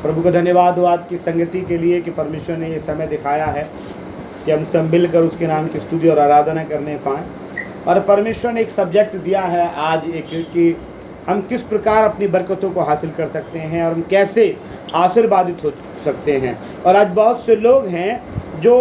प्रभु का धन्यवाद हो आज की संगति के लिए कि परमेश्वर ने ये समय दिखाया है कि हम सब मिलकर उसके नाम की स्तुति और आराधना करने पाएँ। और परमेश्वर ने एक सब्जेक्ट दिया है आज एक कि हम किस प्रकार अपनी बरकतों को हासिल कर सकते हैं और हम कैसे आशीर्वादित हो सकते हैं। और आज बहुत से लोग हैं जो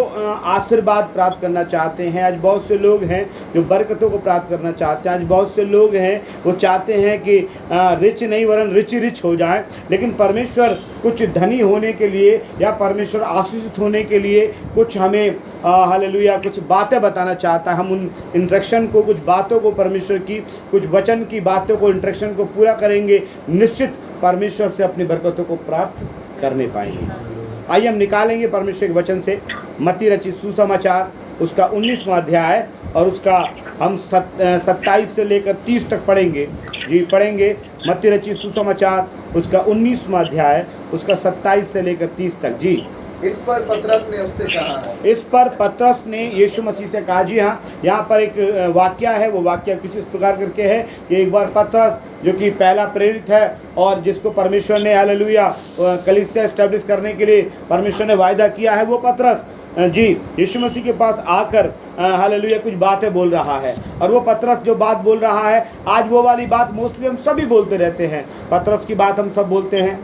आशीर्वाद प्राप्त करना चाहते हैं, आज बहुत से लोग हैं जो बरकतों को प्राप्त करना चाहते हैं, आज बहुत से लोग हैं वो चाहते हैं कि रिच नहीं वरन रिच हो जाए। लेकिन परमेश्वर कुछ धनी होने के लिए या परमेश्वर आशीषित होने के लिए कुछ हमें हालेलुया कुछ बातें बताना चाहता है। हम उन इंस्ट्रक्शन को, कुछ बातों को, परमेश्वर की कुछ वचन की बातों को, इंस्ट्रक्शन को पूरा करेंगे, निश्चित परमेश्वर से अपनी बरकतों को प्राप्त करने पाएंगे। आइए हम निकालेंगे परमेश्वर के वचन से मत्ती रचित सुसमाचार उसका 19वां अध्याय और उसका हम 27 से लेकर 30 तक पढ़ेंगे। जी पढ़ेंगे मत्ती रचित सुसमाचार उसका 19वां अध्याय उसका 27 से लेकर 30 तक। जी इस पर पतरस ने उससे कहा, इस पर पतरस ने यीशु मसीह से कहा। जी हाँ, यहाँ पर एक वाक्य है, वो वाक्य किसी इस प्रकार करके है कि एक बार पतरस जो कि पहला प्रेरित है और जिसको परमेश्वर ने हालेलुया कलीसिया एस्टेब्लिश करने के लिए परमेश्वर ने वायदा किया है, वो पतरस जी यीशु मसीह के पास आकर हालेलुया कुछ बातें बोल रहा है। और वो पतरस जो बात बोल रहा है, आज वो वाली बात मोस्टली हम सभी बोलते रहते हैं। पतरस की बात हम सब बोलते हैं,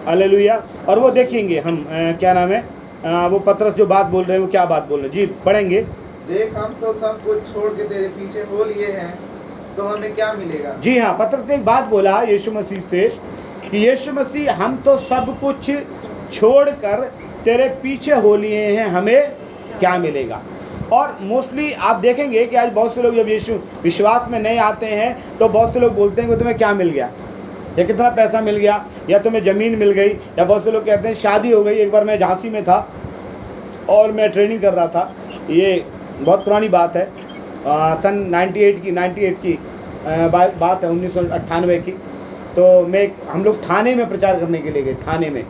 हालेलुया। और वो देखेंगे हम क्या नाम है वो पतरस जो बात बोल रहे हैं वो क्या बात बोल रहे हैं। जी पढ़ेंगे। देख हम तो सब कुछ छोड़ के तेरे पीछे हो लिए हैं, तो हमें क्या मिलेगा। जी हाँ, पतरस ने एक बात बोला यीशु मसीह से कि यीशु मसीह हम तो सब कुछ छोड़कर तेरे पीछे हो लिए हैं, हमें क्या मिलेगा। और मोस्टली आप देखेंगे कि आज बहुत से लोग जब यीशु विश्वास में नहीं आते हैं तो बहुत से लोग बोलते हैं कि तुम्हें क्या मिल गया, या कितना पैसा मिल गया, या तुम्हें ज़मीन मिल गई, या बहुत से लोग कहते हैं शादी हो गई। एक बार मैं झांसी में था और मैं ट्रेनिंग कर रहा था, ये बहुत पुरानी बात है, सन 98 की बात है, 1998 की। तो हम लोग थाने में प्रचार करने के लिए गए, थाने में।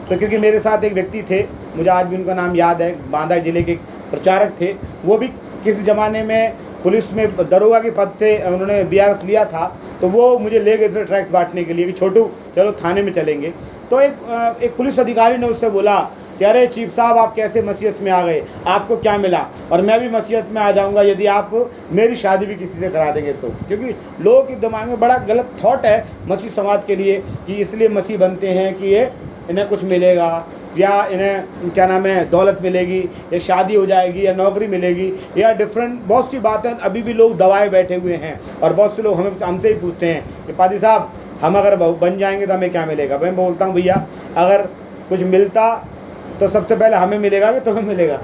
तो क्योंकि मेरे साथ एक व्यक्ति थे, मुझे आज भी उनका नाम याद है, बांदा जिले के प्रचारक थे। वो भी किसी ज़माने में पुलिस में दरोगा के पद से उन्होंने BRS लिया था, तो वो मुझे ले गए थे ट्रैक्स बांटने के लिए कि छोटू चलो थाने में चलेंगे। तो एक पुलिस अधिकारी ने उससे बोला कि अरे चीफ साहब आप कैसे मसीहत में आ गए, आपको क्या मिला, और मैं भी मसीहत में आ जाऊंगा यदि आप मेरी शादी भी किसी से करा देंगे तो। क्योंकि लोगों के दिमाग में बड़ा गलत थॉट है मसीह समाज के लिए कि इसलिए मसीह बनते हैं कि ये इन्हें कुछ मिलेगा, या इन्हें क्या नाम है दौलत मिलेगी, या शादी हो जाएगी, या नौकरी मिलेगी, या डिफरेंट बहुत सी बातें। अभी भी लोग दबाए बैठे हुए हैं और बहुत से लोग हमसे ही पूछते हैं कि पादी साहब हम अगर बन जाएंगे तो हमें क्या मिलेगा। मैं बोलता हूँ भैया अगर कुछ मिलता तो सबसे पहले हमें मिलेगा कि तुम्हें मिलेगा।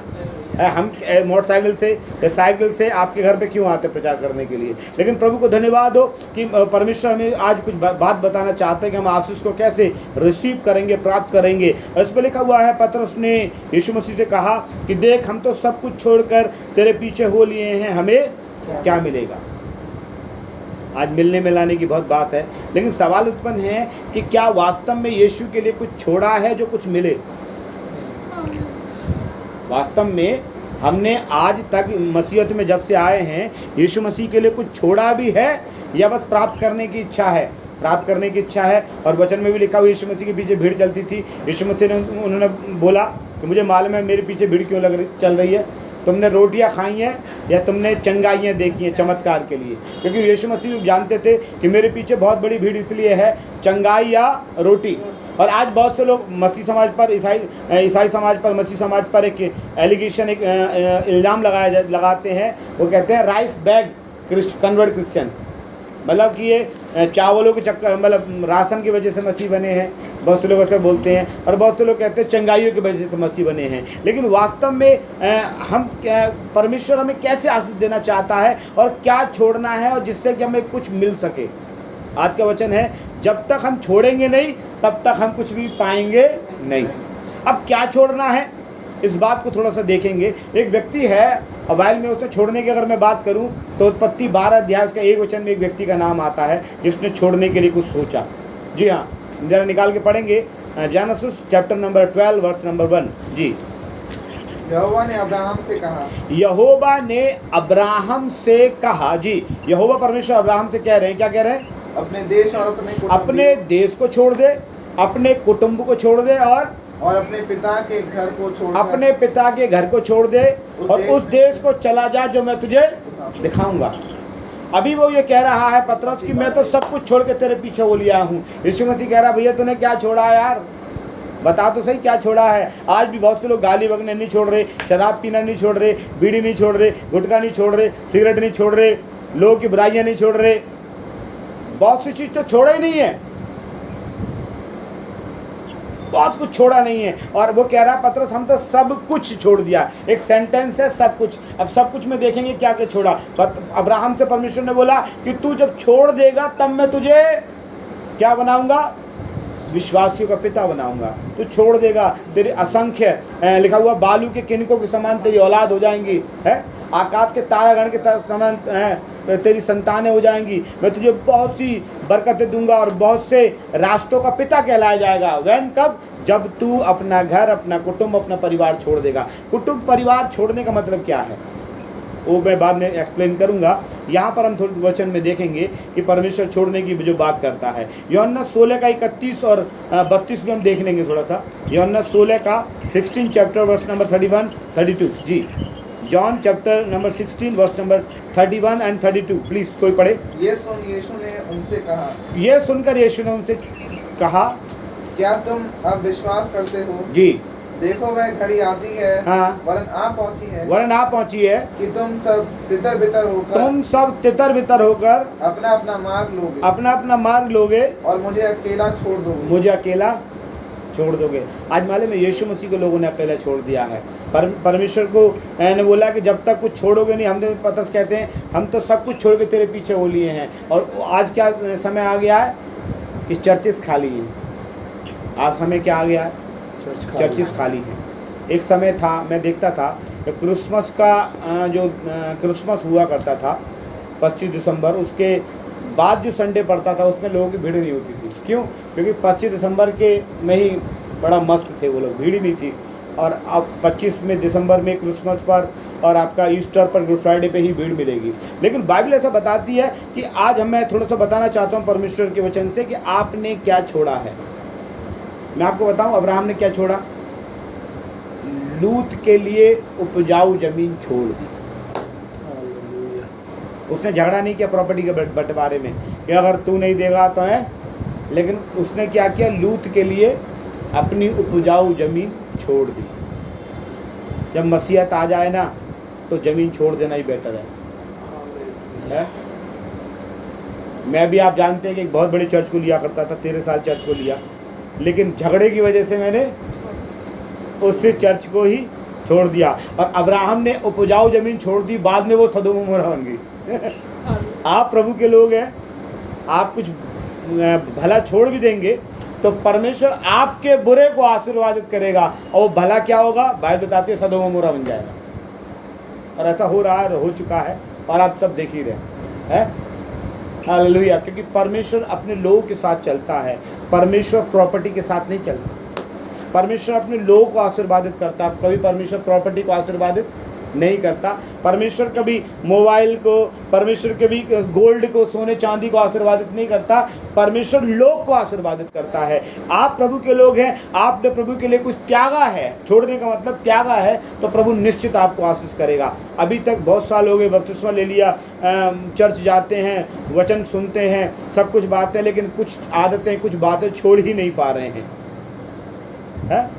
हम मोटरसाइकिल से या साइकिल से आपके घर पे क्यों आते प्रचार करने के लिए। लेकिन प्रभु को धन्यवाद हो कि परमेश्वर हमें आज कुछ बात बताना चाहते हैं कि हम आशीष को कैसे रिसीव करेंगे, प्राप्त करेंगे। और इस पर लिखा हुआ है, पतरस ने यीशु मसीह से कहा कि देख हम तो सब कुछ छोड़कर तेरे पीछे हो लिए हैं, हमें क्या मिलेगा। आज मिलने मिलाने की बहुत बात है, लेकिन सवाल उत्पन्न है कि क्या वास्तव में यीशु के लिए कुछ छोड़ा है जो कुछ मिले। वास्तव में हमने आज तक मसीहत में जब से आए हैं यीशु मसीह के लिए कुछ छोड़ा भी है या बस प्राप्त करने की इच्छा है। प्राप्त करने की इच्छा है। और वचन में भी लिखा हुआ यीशु मसीह के पीछे भीड़ चलती थी। यीशु मसीह ने उन्होंने बोला कि मुझे मालूम है मेरे पीछे भीड़ क्यों चल रही है, तुमने रोटियां खाई हैं या तुमने चंगाइयाँ देखी हैं चमत्कार के लिए। क्योंकि यीशु मसीह जानते थे कि मेरे पीछे बहुत बड़ी भीड़ इसलिए है चंगाई या रोटी। और आज बहुत से लोग मसीह समाज पर, ईसाई समाज पर, मसीह समाज पर एक एलिगेशन, एक इल्ज़ाम लगाते हैं। वो कहते हैं राइस बैग कन्वर्ट क्रिश्चियन, मतलब कि ये चावलों के चक्कर, मतलब राशन की वजह से मसीह बने हैं। बहुत से लोग ऐसे बोलते हैं। और बहुत से लोग कहते हैं चंगाइयों की वजह से मसीह बने हैं। लेकिन वास्तव में हम परमेश्वर हमें कैसे आशीष देना चाहता है और क्या छोड़ना है और जिससे कि हमें कुछ मिल सके। आज का वचन है जब तक हम छोड़ेंगे नहीं तब तक हम कुछ भी पाएंगे नहीं। अब क्या छोड़ना है इस बात को थोड़ा सा देखेंगे। एक व्यक्ति है अवाइल में, उसने छोड़ने की अगर मैं बात करूं तो उत्पत्ति 12 अध्याय का एक वचन में एक व्यक्ति का नाम आता है जिसने छोड़ने के लिए कुछ सोचा। जी हाँ, जरा निकाल के पढ़ेंगे Genesis chapter number 12 verse number 1। जी यहोवा ने अब्राहम से कहा, यहोवा ने अब्राहम से कहा। जी यहोवा परमेश्वर अब्राहम से कह रहे हैं, क्या कह रहे हैं? अपने देश और अपने देश को छोड़ दे, अपने कुटुंब को छोड़ दे और अपने पिता के घर को छोड़ अपने पिता के घर को छोड़ दे और उस देश को चला जा जो मैं तुझे दिखाऊंगा। अभी वो ये कह रहा है पतरस कि मैं तो सब कुछ छोड़ के तेरे पीछे हो लिया हूँ। यीशु मसीह कह रहा भैया तूने क्या छोड़ा है यार, बता तो सही क्या छोड़ा है। आज भी बहुत से लोग गाली बकने नहीं छोड़ रहे, शराब पीना नहीं छोड़ रहे, बीड़ी नहीं छोड़ रहे, गुटखा नहीं छोड़ रहे, सिगरेट नहीं छोड़ रहे, लोगों की बुराइयां नहीं छोड़ रहे, बहुत सी चीज़ तो छोड़ा ही नहीं है, बहुत कुछ छोड़ा नहीं है। और वो कह रहा पतरस हम तो सब कुछ छोड़ दिया। एक सेंटेंस है सब कुछ। अब सब कुछ में देखेंगे क्या क्या छोड़ा। अब्राहम से परमेश्वर ने बोला कि तू जब छोड़ देगा तब मैं तुझे क्या बनाऊंगा, विश्वासियों का पिता बनाऊंगा। तू छोड़ देगा, तेरी असंख्य लिखा हुआ बालू के किनकों के समान तेरी औलाद हो जाएंगी, है आकाश के तारागण के समान तेरी संतानें हो जाएंगी। मैं तुझे बहुत सी बरकतें दूंगा और बहुत से राष्ट्रों का पिता कहलाया जाएगा। वैन कब, जब तू अपना घर, अपना कुटुंब, अपना परिवार छोड़ देगा। कुटुंब परिवार छोड़ने का मतलब क्या है वो मैं बाद में एक्सप्लेन करूंगा। यहाँ पर हम थोड़ी वचन में देखेंगे कि परमेश्वर छोड़ने की जो बात करता है। यूहन्ना 16 का 31 और 32 में हम देख लेंगे थोड़ा सा। यूहन्ना 16 का 16 चैप्टर वर्स नंबर 31 32 जी। John chapter number 16 verse number 31 and 32 please कोई पढ़े। ये सुन यीशु ने उनसे कहा, ये सुनकर यीशु ने उनसे कहा क्या तुम अब विश्वास करते हो? जी। देखो वह घड़ी आती है, हाँ। वरन आ पहुंची है, कि तुम सब तितर बितर होकर अपना अपना मार्ग लोगे और मुझे अकेला छोड़ दोगे। आज मालूम है यीशु मसीह को लोगों ने अकेला छोड़ दिया है। परमेश्वर को ने बोला कि जब तक कुछ छोड़ोगे नहीं। हमने पतरस कहते हैं हम तो सब कुछ छोड़ के तेरे पीछे हो लिए हैं। और आज क्या समय आ गया है कि चर्चेस खाली हैं। आज समय क्या आ गया है, चर्चेस खाली हैं। एक समय था मैं देखता था कि क्रिसमस का जो क्रिसमस हुआ करता था 25 दिसंबर, उसके बाद जो संडे पड़ता था उसमें लोगों की भीड़ नहीं होती थी। क्यों? क्योंकि 25 दिसंबर के में ही बड़ा मस्त थे वो लोग, भीड़ ही नहीं थी। और अब 25 में दिसंबर में क्रिसमस पर और आपका ईस्टर पर, गुड फ्राइडे पे ही भीड़ मिलेगी। लेकिन बाइबल ऐसा बताती है कि आज मैं थोड़ा सा बताना चाहता हूँ परमेश्वर के वचन से कि आपने क्या छोड़ा है। मैं आपको बताऊँ अब्राहम ने क्या छोड़ा। लूत के लिए उपजाऊ जमीन छोड़ दी। उसने झगड़ा नहीं किया प्रॉपर्टी के बंटवारे में कि अगर तू नहीं देगा तो है, लेकिन उसने क्या किया, लूत के लिए अपनी उपजाऊ जमीन छोड़ दी। जब मसीहत आ जाए ना तो जमीन छोड़ देना ही बेटर है? मैं भी, आप जानते हैं कि एक बहुत बड़ी चर्च को लिया करता था, 13 साल चर्च को लिया, लेकिन झगड़े की वजह से मैंने उस चर्च को ही छोड़ दिया। और अब्राहम ने उपजाऊ जमीन छोड़ दी, बाद में वो सदोम और अमोरा बन गई। आप प्रभु के लोग हैं, आप कुछ भला छोड़ भी देंगे तो परमेश्वर आपके बुरे को आशीर्वादित करेगा और वो भला क्या होगा, बाइबल बताती है सदोम और अमोरा बन जाएगा। और ऐसा हो रहा है, हो चुका है और आप सब देख ही रहे हैं। हालेलुया। क्योंकि परमेश्वर अपने लोगों के साथ चलता है, परमेश्वर प्रॉपर्टी के साथ नहीं चलता। परमेश्वर अपने लोगों को आशीर्वादित करता है, कभी परमेश्वर प्रॉपर्टी को आशीर्वादित नहीं करता। परमेश्वर कभी मोबाइल को, परमेश्वर कभी गोल्ड को, सोने चांदी को आशीर्वादित नहीं करता। परमेश्वर लोग को आशीर्वादित करता है। आप प्रभु के लोग हैं, आपने प्रभु के लिए कुछ त्यागा है, छोड़ने का मतलब त्यागा है, तो प्रभु निश्चित आपको आशीष करेगा। अभी तक बहुत साल हो गए, बपतिस्मा ले लिया, चर्च जाते हैं, वचन सुनते हैं, सब कुछ बातें, लेकिन कुछ आदतें, कुछ बातें छोड़ ही नहीं पा रहे हैं।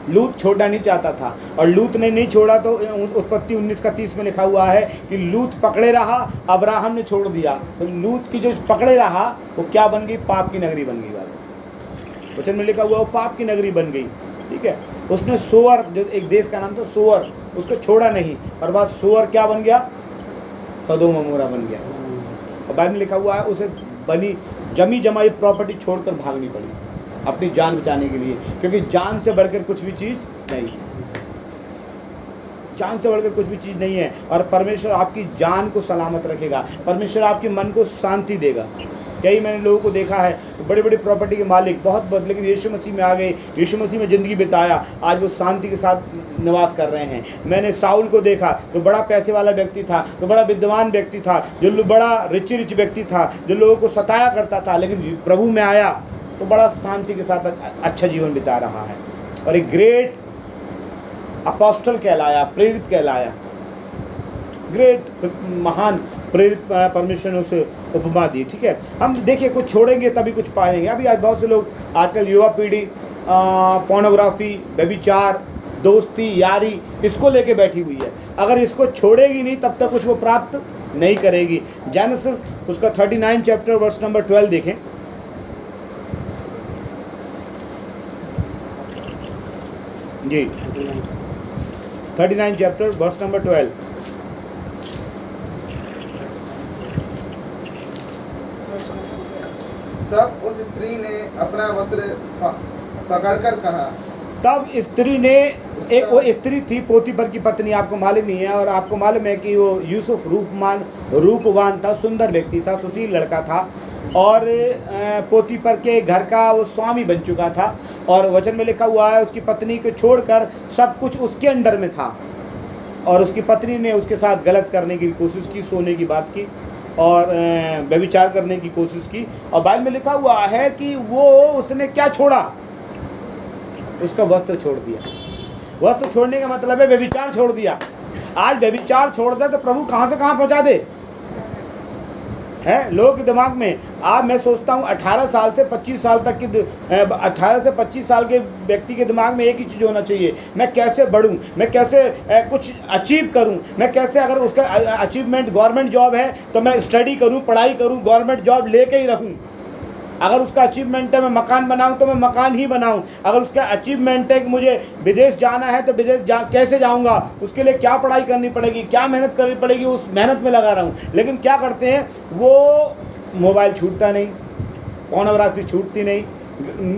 लूत छोड़ना नहीं चाहता था और लूत ने नहीं छोड़ा तो उत्पत्ति 19 का 30 में लिखा हुआ है कि लूत पकड़े रहा, अब्राहम ने छोड़ दिया। तो लूत की जो पकड़े रहा वो क्या बन गई, पाप की नगरी बन गई। वचन में लिखा हुआ वो पाप की नगरी बन गई। ठीक है, उसने सोअर, जो एक देश का नाम था सोअर, उसको छोड़ा नहीं और बाद सोअर क्या बन गया, सदोम और अमोरा बन गया। और बाद में लिखा हुआ है उसे बनी जमी जमाई प्रॉपर्टी छोड़कर भागनी पड़ी अपनी जान बचाने के लिए, क्योंकि जान से बढ़कर कुछ भी चीज़ नहीं, जान से बढ़कर कुछ भी चीज़ नहीं है। और परमेश्वर आपकी जान को सलामत रखेगा, परमेश्वर आपके मन को शांति देगा। कई मैंने लोगों को देखा है बड़े बड़े प्रॉपर्टी के मालिक बहुत, लेकिन यीशु मसीह में आ गए, यीशु मसीह में ज़िंदगी बिताया, आज वो शांति के साथ निवास कर रहे हैं। मैंने साउल को देखा, जो बड़ा पैसे वाला व्यक्ति था, जो बड़ा विद्वान व्यक्ति था, जो बड़ा रिच व्यक्ति था, जो लोगों को सताया करता था, लेकिन प्रभु में आया तो बड़ा शांति के साथ अच्छा जीवन बिता रहा है और एक ग्रेट अपोस्टल कहलाया, प्रेरित कहलाया, ग्रेट महान प्रेरित परमेश्वर ने उसे उपमा दी। ठीक है, हम देखिए कुछ छोड़ेंगे तभी कुछ पाएंगे। अभी आज बहुत से लोग, आजकल युवा पीढ़ी पोर्नोग्राफी, व्यभिचार, दोस्ती, यारी, इसको लेके बैठी हुई है। अगर इसको छोड़ेगी नहीं तब तक कुछ वो प्राप्त नहीं करेगी। जेनेसिस उसका 39 चैप्टर वर्स नंबर 12 देखें। जी 39 चैप्टर वर्स नंबर 12। तब उस स्त्री ने अपना वस्त्र पकड़कर कहा। तब स्त्री ने, एक वो स्त्री थी पोतीफर की पत्नी, आपको मालूम ही है, और आपको मालूम है कि वो यूसुफ रूपवान था, सुंदर व्यक्ति था, सुशील लड़का था, और पोतीफर के घर का वो स्वामी बन चुका था। और वचन में लिखा हुआ है उसकी पत्नी को छोड़कर सब कुछ उसके अंडर में था, और उसकी पत्नी ने उसके साथ गलत करने की कोशिश की, सोने की बात की और व्यभिचार करने की कोशिश की। और बाइबल में लिखा हुआ है कि वो उसने क्या छोड़ा, उसका वस्त्र छोड़ दिया। वस्त्र छोड़ने का मतलब है व्यभिचार छोड़ दिया। आज व्यभिचार छोड़ दे तो प्रभु कहाँ से कहाँ पहुँचा दे, है लोगों के दिमाग में। आज मैं सोचता हूँ 18 साल से 25 साल तक की 18 से 25 साल के व्यक्ति के दिमाग में एक ही चीज़ होना चाहिए, मैं कैसे बढ़ूँ, मैं कैसे कुछ अचीव करूँ, मैं कैसे, अगर उसका अचीवमेंट गवर्नमेंट जॉब है तो मैं स्टडी करूँ, पढ़ाई करूँ, गवर्नमेंट जॉब लेके ही रहूँ। अगर उसका अचीवमेंट है मैं मकान बनाऊं तो मैं मकान ही बनाऊं। अगर उसका अचीवमेंट है कि मुझे विदेश जाना है तो विदेश कैसे जाऊंगा, उसके लिए क्या पढ़ाई करनी पड़ेगी, क्या मेहनत करनी पड़ेगी, उस मेहनत में लगा रहूं। लेकिन क्या करते हैं वो, मोबाइल छूटता नहीं, पोर्नोग्राफी छूटती नहीं,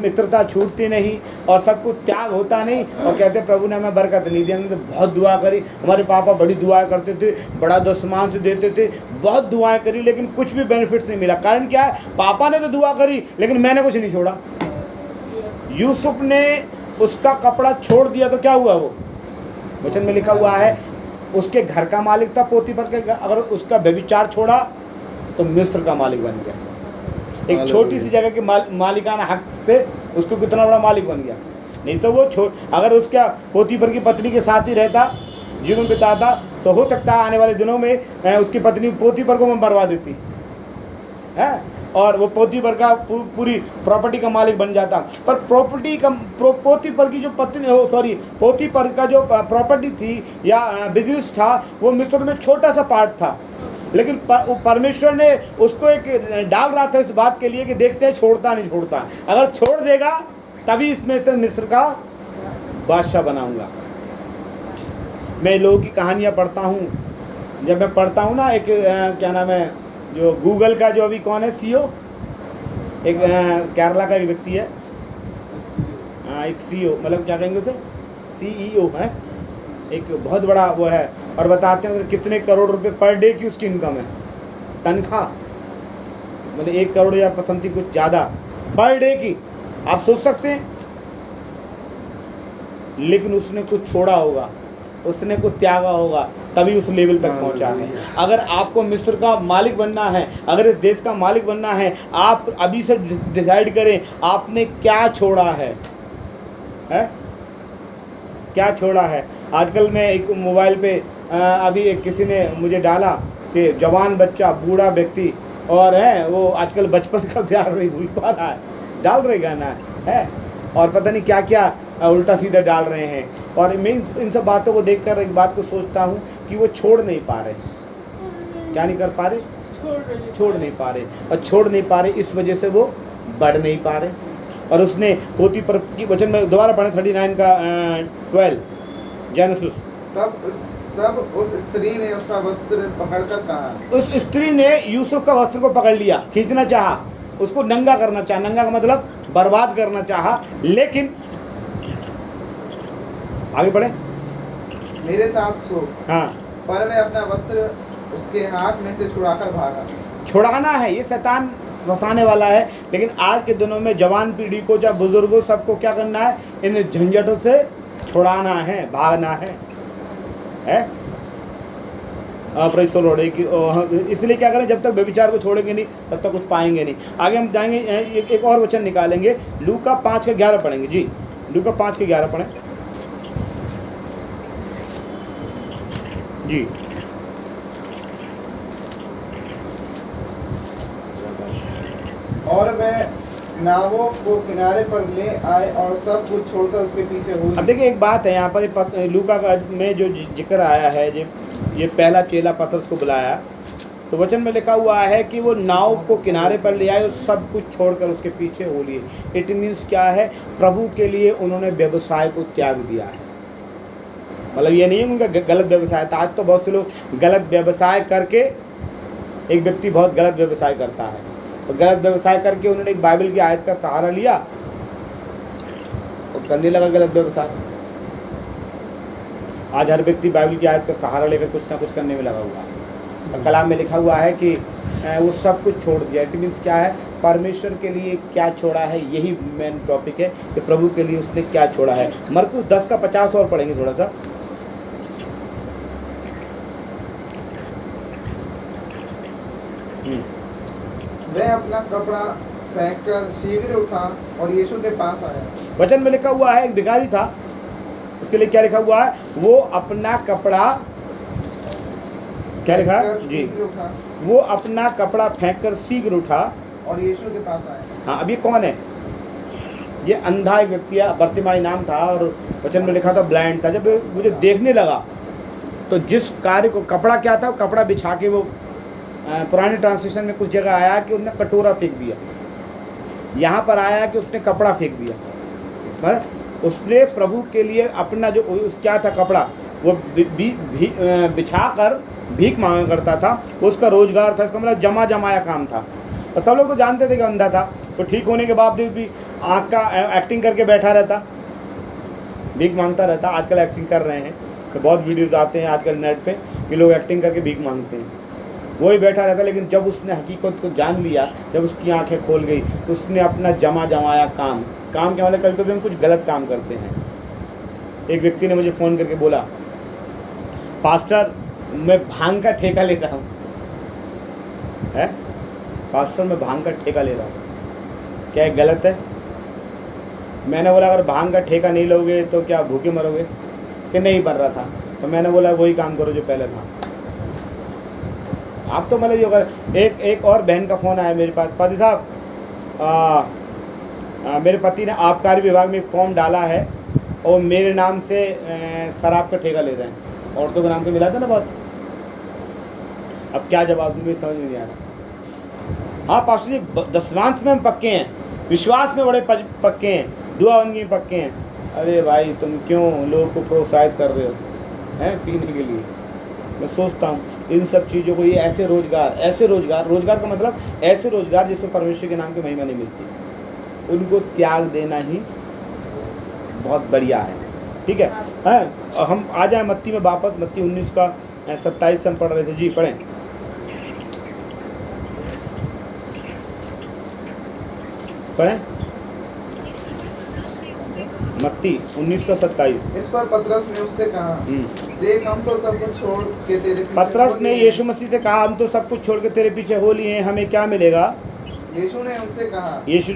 मित्रता छूटती नहीं, और सब कुछ त्याग होता नहीं। और कहते प्रभु ने हमें बरकत नहीं दी, हमने तो बहुत दुआ करी, हमारे पापा बड़ी दुआएं करते थे, बड़ा दशमांश देते थे, बहुत दुआएं करी, लेकिन कुछ भी बेनिफिट्स नहीं मिला। कारण क्या है, पापा ने तो दुआ करी लेकिन मैंने कुछ नहीं छोड़ा। यूसुफ ने उसका कपड़ा छोड़ दिया तो क्या हुआ, वो वचन में लिखा हुआ है उसके घर का मालिक था पोतीफर के, अगर उसका व्यभिचार छोड़ा तो मिस्र का मालिक बन गया। एक छोटी सी जगह के मालिकाना हक से उसको कितना बड़ा मालिक बन गया। नहीं तो वो अगर उसका पोतीफर की पत्नी के साथ ही रहता, जीवन बिताता, तो हो सकता है आने वाले दिनों में उसकी पत्नी पोतीफर को बर्बा देती है और वो पोतीफर का पूरी प्रॉपर्टी का मालिक बन जाता। पर पोतीफर की जो पोतीफर का जो प्रॉपर्टी थी या बिजनेस था वो मिस्र में छोटा सा पार्ट था, लेकिन परमेश्वर ने उसको एक डाल रहा था इस बात के लिए कि देखते हैं छोड़ता नहीं छोड़ता। अगर छोड़ देगा तभी इसमें से मिस्र का बादशाह बनाऊंगा। मैं लोगों की कहानियाँ पढ़ता हूँ, जब मैं पढ़ता हूँ ना, एक क्या नाम है जो गूगल का जो अभी कौन है सीईओ, एक केरला का एक व्यक्ति है, एक सीईओ, मतलब क्या कहेंगे उसे, सीईओ है, एक बहुत बड़ा वो है, और बताते हैं कितने करोड़ रुपए पर डे की उसकी इनकम है, तनख्वाह, मतलब 1 करोड़ या समथिंग कुछ ज़्यादा पर डे की, आप सोच सकते हैं। लेकिन उसने कुछ छोड़ा होगा, उसने कुछ त्यागा होगा, तभी उस लेवल तक पहुंचा है। अगर आपको मिस्र का मालिक बनना है, अगर इस देश का मालिक बनना है, आप अभी से डिसाइड करें आपने क्या छोड़ा है, क्या छोड़ा है। आजकल मैं एक मोबाइल पे अभी एक किसी ने मुझे डाला कि जवान बच्चा, बूढ़ा व्यक्ति, और है वो आजकल बचपन का प्यार नहीं भूल पा रहा है, डाल रहे गाना है, और पता नहीं क्या क्या उल्टा सीधा डाल रहे हैं। और मैं इन सब बातों को देखकर एक बात को सोचता हूँ कि वो छोड़ नहीं पा रहे, क्या नहीं कर पा रहे, छोड़ नहीं पा रहे, और छोड़ नहीं पा रहे इस वजह से वो बढ़ नहीं पा रहे। और उसने पोतीफर की वचन में दोबारा पढ़े 39 का 12 जेनेसिस। तब उस स्त्री ने उसका वस्त्र पकड़कर कहा, उस स्त्री ने यूसुफ का वस्त्र को पकड़ लिया, खींचना चाहा, उसको नंगा करना चाहा, नंगा का मतलब बर्बाद करना चाहा, लेकिन आगे बढ़े, मेरे साथ सो, हाँ, पर मैं अपना वस्त्र उसके हाथ में से छुड़ाकर भागा। छुड़ाना है, ये शैतान फंसाने वाला है। लेकिन आज के दिनों में जवान पीढ़ी को, चाहे बुजुर्गों, सबको क्या करना है, इन झंझटों से छुड़ाना है, भागना है। Praise the Lord. इसलिए क्या करें, जब तक व्यभिचार को छोड़ेंगे नहीं तब तक कुछ पाएंगे नहीं। आगे हम जाएंगे, एक और वचन निकालेंगे, लूका 5:11 पढ़ेंगे जी। लूका 5:11 पढ़ें जी। और वह नावों को किनारे पर ले आए और सब कुछ छोड़कर उसके पीछे हो अब देखिए एक बात है यहाँ पर, लूका का में जो जिक्र आया है, ये पहला चेला पतरस को बुलाया, तो वचन में लिखा हुआ है कि वो नाव को किनारे पर ले आए और सब कुछ छोड़कर उसके पीछे हो लिए। इट मीन्स क्या है, प्रभु के लिए उन्होंने व्यवसाय को त्याग दिया है। मतलब ये नहीं है उनका गलत व्यवसाय था। आज तो बहुत से लोग गलत व्यवसाय करके, एक व्यक्ति बहुत गलत व्यवसाय करता है, तो गलत व्यवसाय करके उन्होंने एक बाइबल की आयत का सहारा लिया और करने लगा गलत व्यवसाय। आज हर व्यक्ति बाइबल की आयत का सहारा लेकर कुछ ना कुछ करने में लगा हुआ है। तो कलाम में लिखा हुआ है कि वो सब कुछ छोड़ दिया। इट मीन्स क्या है, परमेश्वर के लिए क्या छोड़ा है, यही मेन टॉपिक है कि प्रभु के लिए उसने क्या छोड़ा है। मरकुस 10:50 और पढ़ेंगे थोड़ा सा। वह अपना कपड़ा फेंक कर शीघ्र उठा और यीशु के पास आया। वचन में लिखा हुआ है, एक भिखारी था, उसके लिए क्या लिखा हुआ है, वो अपना कपड़ा, क्या लिखा है जी, वो अपना कपड़ा फेंक कर शीघ्र उठा और यीशु के पास आया। हाँ, अब ये कौन है? ये अंधा एक व्यक्ति है, बर्तिमाई नाम था, और वचन में लिखा था ब्लाइंड था। जब मुझे देखने लगा तो जिस कार्य को, कपड़ा क्या था, कपड़ा बिछा के, वो पुराने ट्रांसलेशन में कुछ जगह आया कि उसने कटोरा फेंक दिया, यहाँ पर आया कि उसने कपड़ा फेंक दिया। इस पर उसने प्रभु के लिए अपना जो क्या था कपड़ा, वो बिछा कर भीख मांगा करता था, उसका रोजगार था, इसका मतलब जमा जमाया काम था। और सब लोग तो जानते थे कि अंधा था, तो ठीक होने के बावजूद भी आँख का एक्टिंग करके बैठा रहता, भीख मांगता रहता। आजकल एक्टिंग कर रहे हैं तो बहुत वीडियोज़ आते हैं आजकल नेट पे कि लोग एक्टिंग करके भीख मांगते हैं, वही बैठा रहता। लेकिन जब उसने हकीकत को जान लिया, जब उसकी आंखें खोल गई, तो उसने अपना जमा जमाया काम के वाले कभी कभी हम कुछ गलत काम करते हैं। एक व्यक्ति ने मुझे फ़ोन करके बोला, पास्टर मैं भांग का ठेका ले रहा हूँ, है पास्टर मैं भांग का ठेका ले रहा हूँ, क्या ये गलत है? मैंने बोला अगर भांग का ठेका नहीं लोगे तो क्या भूखे मरोगे? कि नहीं बन रहा था। तो मैंने बोला वही काम करो जो पहले था। आप तो मतलब अगर एक और बहन का फ़ोन आया मेरे पास, पादी साहब मेरे पति ने आबकारी विभाग में फॉर्म डाला है और मेरे नाम से शराब का ठेका ले रहे हैं। औरतों के नाम से मिला था ना बहुत। अब क्या जवाब दूँ, मुझे समझ में नहीं आ रहा। हाँ पास्टर जी, दसवांश में हम पक्के हैं, विश्वास में बड़े पक्के हैं, दुआबंदी में पक्के हैं। अरे भाई तुम क्यों लोगों को प्रोत्साहित कर रहे हो हैं पीने के लिए? मैं सोचता हूँ इन सब चीज़ों को, ये ऐसे रोजगार का मतलब ऐसे रोजगार जिसमें परमेश्वर के नाम की महिमा नहीं मिलती, उनको त्याग देना ही बहुत बढ़िया है। ठीक है, हैं हम आ जाए मत्ती में वापस। मत्ती 19:27 से हम पढ़ रहे थे जी, पढ़ें। मत्ती 19:27। इस पर पतरस ने उससे कहा, देख हम तो सब कुछ छोड़ के तेरे पीछे। पतरस ने यीशु मसीह से कहा, हम तो सब कुछ छोड़ के तेरे पीछे हो लिए हैं, हमें क्या मिलेगा? यीशु ने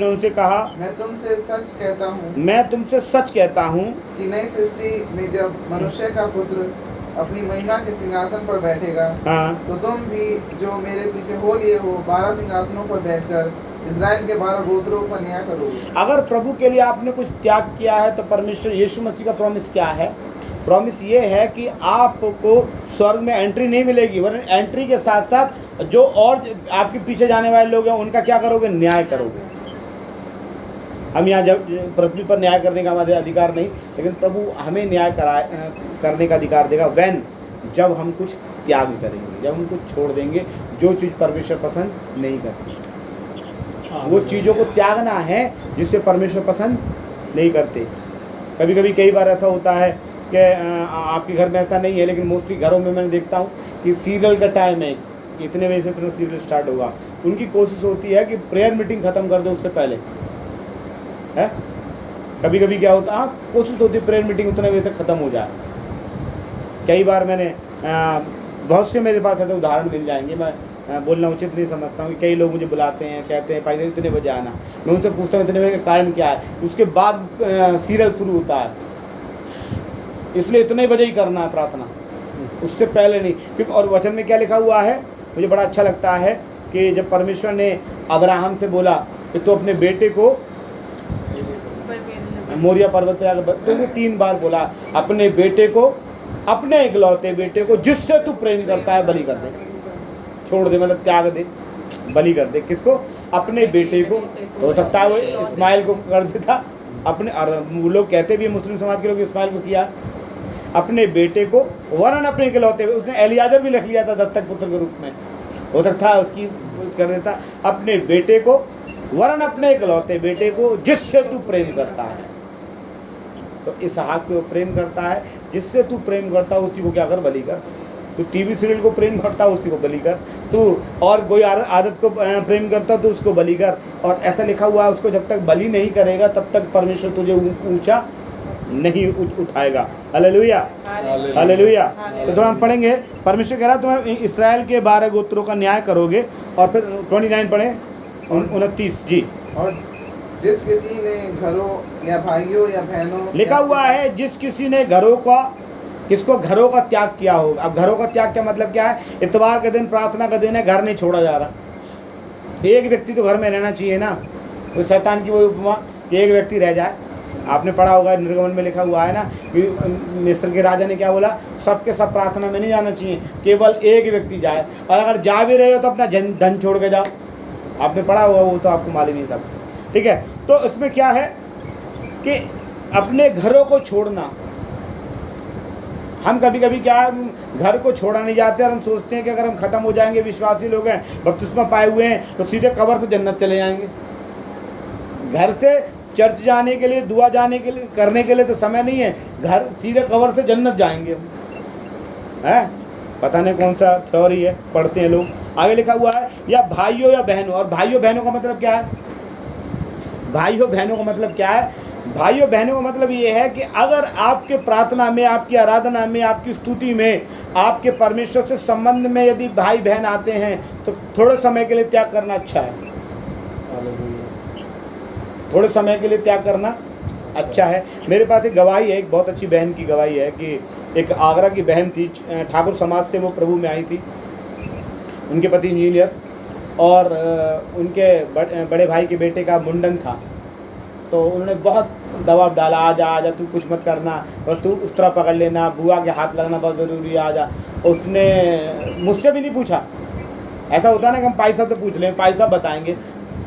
उनसे कहा, मैं तुमसे सच कहता हूँ कि नई सृष्टि में जब मनुष्य का पुत्र अपनी महिमा के सिंहासन पर बैठेगा, हाँ, तो तुम भी जो मेरे पीछे हो लिए हो 12 सिंहासनों पर बैठकर इस्राएल के 12 गोत्रों पर न्याय करोगे। अगर प्रभु के लिए आपने कुछ त्याग किया है तो परमेश्वर यीशु मसीह का प्रॉमिस क्या है? प्रॉमिस ये है कि आपको स्वर्ग में एंट्री नहीं मिलेगी, वरन एंट्री के साथ साथ जो और आपके पीछे जाने वाले लोग हैं उनका क्या करोगे? न्याय करोगे। हम यहाँ जब पृथ्वी पर न्याय करने का हमारे अधिकार नहीं, लेकिन प्रभु हमें न्याय करने का अधिकार देगा जब हम कुछ त्याग करेंगे, जब हम कुछ छोड़ देंगे जो चीज़ परमेश्वर पसंद नहीं करती। वो चीज़ों को त्यागना है जिससे परमेश्वर पसंद नहीं करते। कभी कभी कई बार ऐसा होता है कि आपके घर में ऐसा नहीं है, लेकिन मोस्टली घरों में मैंने देखता हूँ कि सीरियल का टाइम है, इतने बजे से इतना सीरियल स्टार्ट होगा। उनकी कोशिश होती है कि प्रेयर मीटिंग ख़त्म कर दो उससे पहले, है कभी कभी क्या होता है, कोशिश होती है प्रेयर मीटिंग उतने बजे तक ख़त्म हो जाए। कई बार मैंने बहुत से मेरे पास ऐसे उदाहरण मिल जाएंगे। मैं बोलना उचित नहीं समझता हूँ कि कई लोग मुझे बुलाते हैं, कहते हैं भाई इतने बजे आना। मैं उनसे पूछता हूँ इतने बजे का कारण क्या है, उसके बाद सीरियल शुरू होता है, इसलिए इतने बजे ही करना है प्रार्थना, उससे पहले नहीं। क्योंकि और वचन में क्या लिखा हुआ है, मुझे बड़ा अच्छा लगता है कि जब परमेश्वर ने अब्राहम से बोला कि तो अपने बेटे को मोरिया पर्वत पे आकर, तो वो 3 बार बोला अपने बेटे को, अपने इकलौते बेटे को जिससे तू प्रेम करता है बलि कर दे, छोड़ दे, मतलब त्याग दे, बलि कर दे। किसको? अपने बेटे को। हो सकता है वो इस्माइल को कर देता अपने, और वो लोग कहते भी मुस्लिम समाज के लोग इस्माइल को किया, अपने बेटे को वरन अपने इकलौते, उसने एलियाजर भी लिख लिया था दत्तक पुत्र के रूप में, हो सकता है उसकी कर देता, अपने बेटे को वरन अपने इकलौते बेटे को जिससे तू प्रेम करता है। तो इसहाक से वो प्रेम करता है, जिससे तू प्रेम करता है उसी को क्या कर, बलि कर। तू टीवी सीरियल को प्रेम करता है उसी को बलि कर, तू और कोई आदत को प्रेम करता तो उसको बलि कर। और ऐसा लिखा हुआ है उसको जब तक बलि नहीं करेगा तब तक परमेश्वर तुझे ऊंचा नहीं उठाएगा। Hallelujah, hallelujah. तो थोड़ा हम पढ़ेंगे, परमेश्वर कह रहा है तुम्हें इस्राएल के 12 गोत्रों का न्याय करोगे। और फिर 29 पढ़े 29 जी। और जिस किसी ने घरों या भाइयों या बहनों, लिखा हुआ है जिस किसी ने घरों का, किसको? घरों का त्याग किया होगा। अब घरों का त्याग क्या मतलब क्या है? इतवार के दिन प्रार्थना का दिन है, घर नहीं छोड़ा जा रहा। एक व्यक्ति तो घर में रहना चाहिए ना, वो शैतान की वो उपमा कि एक व्यक्ति रह जाए। आपने पढ़ा होगा निर्गमन में लिखा हुआ है ना कि मिस्र के राजा ने क्या बोला, सबके सब प्रार्थना में नहीं जाना चाहिए, केवल एक व्यक्ति जाए, और अगर जा भी रहे हो तो अपना धन छोड़ के जाओ। आपने पढ़ा होगा, वो तो आपको मालूम ही सब, ठीक है। तो इसमें क्या है कि अपने घरों को छोड़ना, हम कभी कभी क्या घर को छोड़ा नहीं जाते और हम सोचते हैं कि अगर हम ख़त्म हो जाएंगे, विश्वासी लोग हैं, बपतिस्मा पाए हुए हैं, तो सीधे कब्र से जन्नत चले जाएंगे। घर से चर्च जाने के लिए, दुआ जाने के लिए, करने के लिए तो समय नहीं है, घर सीधे कब्र से जन्नत जाएंगे हम, हैं? पता नहीं कौन सा थ्योरी है, पढ़ते हैं लोग। आगे लिखा हुआ है या भाइयों या बहनों। और भाइयों बहनों का मतलब क्या है? भाइयों बहनों का मतलब क्या है? भाइयों बहनों का मतलब ये है कि अगर आपके प्रार्थना में, आपकी आराधना में, आपकी स्तुति में, आपके परमेश्वर से संबंध में यदि भाई बहन आते हैं तो थोड़े समय के लिए त्याग करना अच्छा है। थोड़े समय के लिए त्याग करना अच्छा है। मेरे पास एक गवाही है, एक बहुत अच्छी बहन की गवाही है कि एक आगरा की बहन थी, ठाकुर समाज से वो प्रभु में आई थी। उनके पति इंजीनियर, और उनके बड़े भाई के बेटे का मुंडन था, तो उन्होंने बहुत दबाव डाला, आजा तू कुछ मत करना, बस तू उस तरह पकड़ लेना, बुआ के हाथ लगना बहुत ज़रूरी है, आजा। उसने मुझसे भी नहीं पूछा। ऐसा होता है ना कि हम भाई साहब से पूछ लें, भाई साहब बताएंगे।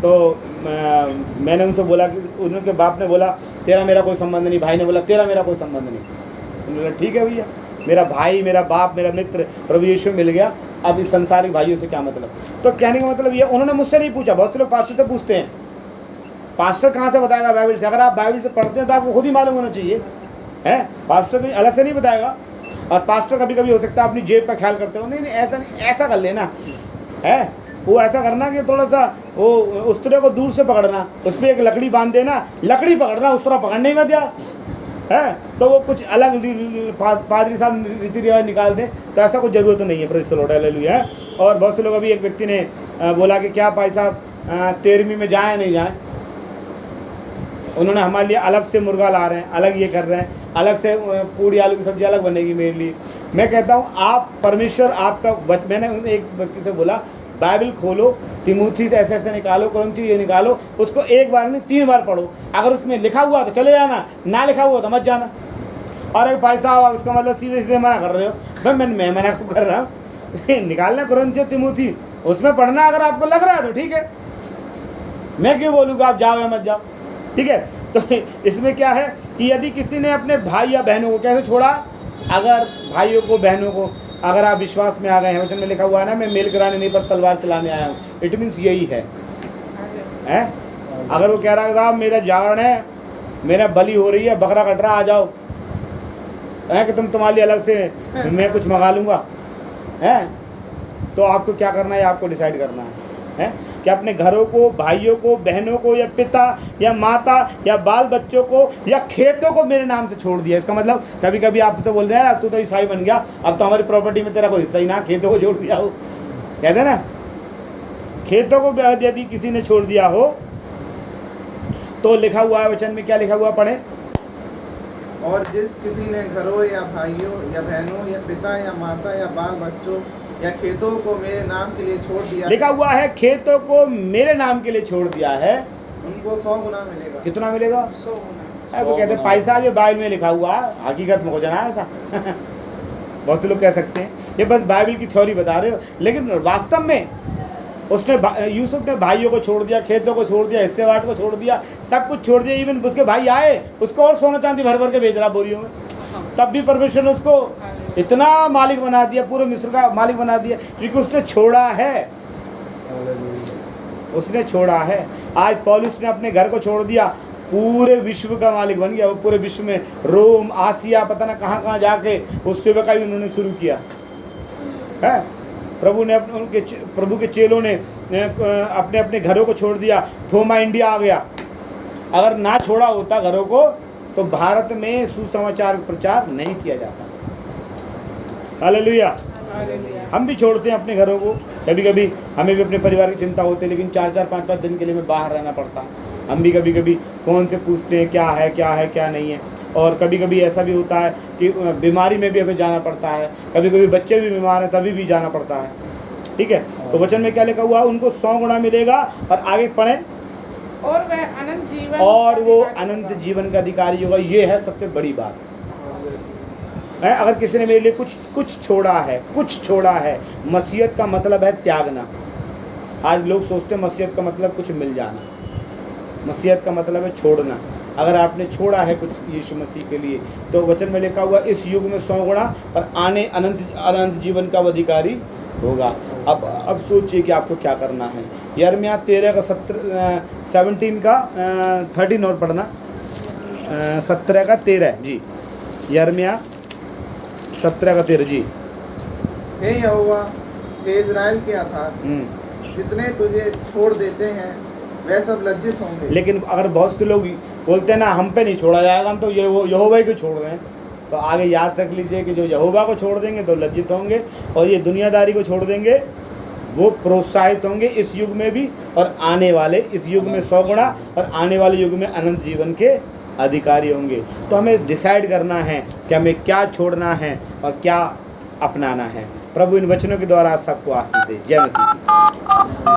तो मैंने उनसे बोला कि, उनके बाप ने बोला तेरा मेरा कोई संबंध नहीं, भाई ने बोला तेरा मेरा कोई संबंध नहीं। उन्होंने बोला ठीक है भैया, मेरा भाई, मेरा बाप, मेरा मित्र प्रभु यीशु मिल गया, अब इस संसारिक भाइयों से क्या मतलब। तो कहने का मतलब ये, उन्होंने मुझसे नहीं पूछा। बहुत से लोग पास्टर से पूछते हैं, पास्टर कहाँ से बताएगा बाइबल से? अगर आप बाइबल से पढ़ते हैं तो आपको खुद ही मालूम होना चाहिए, है? पास्टर कोई अलग से नहीं बताएगा। और पास्टर कभी कभी हो सकता है अपनी जेब का ख्याल करते हो, नहीं ऐसा नहीं, ऐसा कर लेना है, वो ऐसा करना कि थोड़ा सा वो उस तरह को दूर से पकड़ना, उस पर एक लकड़ी बांध देना, लकड़ी पकड़ना, उस तरह पकड़ने ही मत यार, है? तो वो कुछ अलग पादरी साहब रीति रिवाज निकाल दें, तो ऐसा कुछ ज़रूरत नहीं है। Praise the Lord, hallelujah. और बहुत से लोग, अभी एक व्यक्ति ने बोला कि क्या भाई साहब 13वीं में जाएँ नहीं जाएँ, उन्होंने हमारे लिए अलग से मुर्गा ला रहे हैं, अलग ये कर रहे हैं, अलग से पूड़ी आलू की सब्जी अलग बनेगी मेरे लिए। मैं कहता हूँ आप परमेश्वर आपका, मैंने एक व्यक्ति से बोला बाइबल खोलो, तिमोथी से ऐसे निकालो, कुरिन्थियों ये निकालो, उसको एक बार नहीं 3 बार पढ़ो। अगर उसमें लिखा हुआ तो चले जाना, ना लिखा हुआ तो मत जाना। और एक भाई साहब आप इसका मतलब सीधे मना कर रहे हो। भाई मैं मना क्यों कर रहा हूँ? निकालना कुरिन्थियों तिमोथी, उसमें पढ़ना अगर आपको लग रहा है तो ठीक है, मैं क्यों बोलूँगा आप जाओ या मत जाओ, ठीक है। तो इसमें क्या है कि यदि किसी ने अपने भाई या बहनों को कैसे छोड़ा, अगर भाइयों को, बहनों को, अगर आप विश्वास में आ गए हैं, वचन में लिखा हुआ है ना, मैं मेल कराने नहीं पर तलवार चलाने आया हूँ, इट मीन्स यही है। अगर वो कह रहा है साहब मेरा जागरण है, मेरा बलि हो रही है, बकरा कट रहा, आ जाओ, है कि तुम्हारे लिए अलग से मैं कुछ मंगा लूँगा, है? तो आपको क्या करना है, आपको डिसाइड करना है। कि अपने घरों को, भाइयों को, बहनों को, या पिता या माता या बाल बच्चों को या खेतों को मेरे नाम से छोड़ दिया। इसका मतलब कभी कभी आप तो बोल रहे हैं अब तू तो ईसाई बन गया, अब तो हमारी प्रॉपर्टी में तेरा कोई हिस्सा ही ना, खेतों को छोड़ दिया हो, कहते हैं ना, खेतों को यदि किसी ने छोड़ दिया हो तो लिखा हुआ है वचन में, क्या लिखा हुआ पढ़े? और जिस किसी ने घरों या भाइयों या बहनों या पिता या माता या बाल बच्चों या खेतों को मेरे नाम के लिए छोड़ दिया, लिखा हुआ है खेतों को मेरे नाम के लिए छोड़ दिया है, उनको 100 गुना मिलेगा। कितना मिलेगा? 100 गुना। वो कहते हैं पैसा जो बाइबल में लिखा हुआ है, हकीकत में हो जाना है ऐसा बहुत से लोग कह सकते हैं ये बस बाइबल की थ्योरी बता रहे हो, लेकिन वास्तव में उसने यूसुफ ने भाइयों को छोड़ दिया, खेतों को छोड़ दिया, हिस्से वाट को छोड़ दिया, सब कुछ छोड़ दिया। इवन उसके भाई आए, उसको और सोना चांदी भर भर के भेज रहा बोरियों में, तब भी परमेश्वर ने उसको इतना मालिक बना दिया, पूरे मिस्र का मालिक बना दिया, क्योंकि उसने छोड़ा है, उसने छोड़ा है। आज पौलुस ने अपने घर को छोड़ दिया, पूरे विश्व का मालिक बन गया। वो पूरे विश्व में रोम, आसिया, पता ना कहाँ कहाँ जाके उस सेवा भी उन्होंने शुरू किया है। प्रभु के चेलों ने अपने अपने घरों को छोड़ दिया। थोमा इंडिया आ गया, अगर ना छोड़ा होता घरों को तो भारत में सुसमाचार प्रचार नहीं किया जाता। हालेलुया। हम भी छोड़ते हैं अपने घरों को, कभी कभी हमें भी अपने परिवार की चिंता होती है, लेकिन 4-4, 5-5 दिन के लिए हमें बाहर रहना पड़ता है। हम भी कभी कभी फ़ोन से पूछते हैं क्या है क्या नहीं है, और कभी कभी ऐसा भी होता है कि बीमारी में भी हमें जाना पड़ता है, कभी कभी बच्चे भी बीमार हैं तभी भी जाना पड़ता है। ठीक है, तो वचन में क्या लिखा हुआ? उनको 100 गुना मिलेगा। और आगे पढ़ें, और वह अनंत जीवन, और वो अनंत जीवन का अधिकारी होगा। ये है सबसे बड़ी बात है। अगर किसी ने मेरे लिए कुछ छोड़ा है, मसीहत का मतलब है त्यागना। आज लोग सोचते हैं मसीहत का मतलब कुछ मिल जाना, मसीहत का मतलब है छोड़ना। अगर आपने छोड़ा है कुछ यीशु मसीह के लिए, तो वचन में लिखा हुआ इस युग में 100 गुना और आने अनंत जीवन का अधिकारी होगा। अब सोचिए कि आपको क्या करना है। यिर्मयाह 13 का 17 का 13 और पढ़ना, 17 का 13 जी। यिर्मयाह 17 का 13 जी। हे यहोवा, हे इज़राइल के आधार, जितने तुझे छोड़ देते हैं वह सब लज्जित होंगे। लेकिन अगर बहुत से लोग बोलते हैं ना हम पे नहीं छोड़ा जाएगा, हम तो यहोवा को छोड़ रहे हैं, तो आगे याद रख लीजिए कि जो यहोवा को छोड़ देंगे तो लज्जित होंगे, और ये दुनियादारी को छोड़ देंगे वो प्रोत्साहित होंगे इस युग में भी, और आने वाले इस युग में 100 गुना और आने वाले युग में अनंत जीवन के अधिकारी होंगे। तो हमें डिसाइड करना है कि हमें क्या छोड़ना है और क्या अपनाना है। प्रभु इन वचनों के द्वारा सबको आशीष दे। जय मसीह।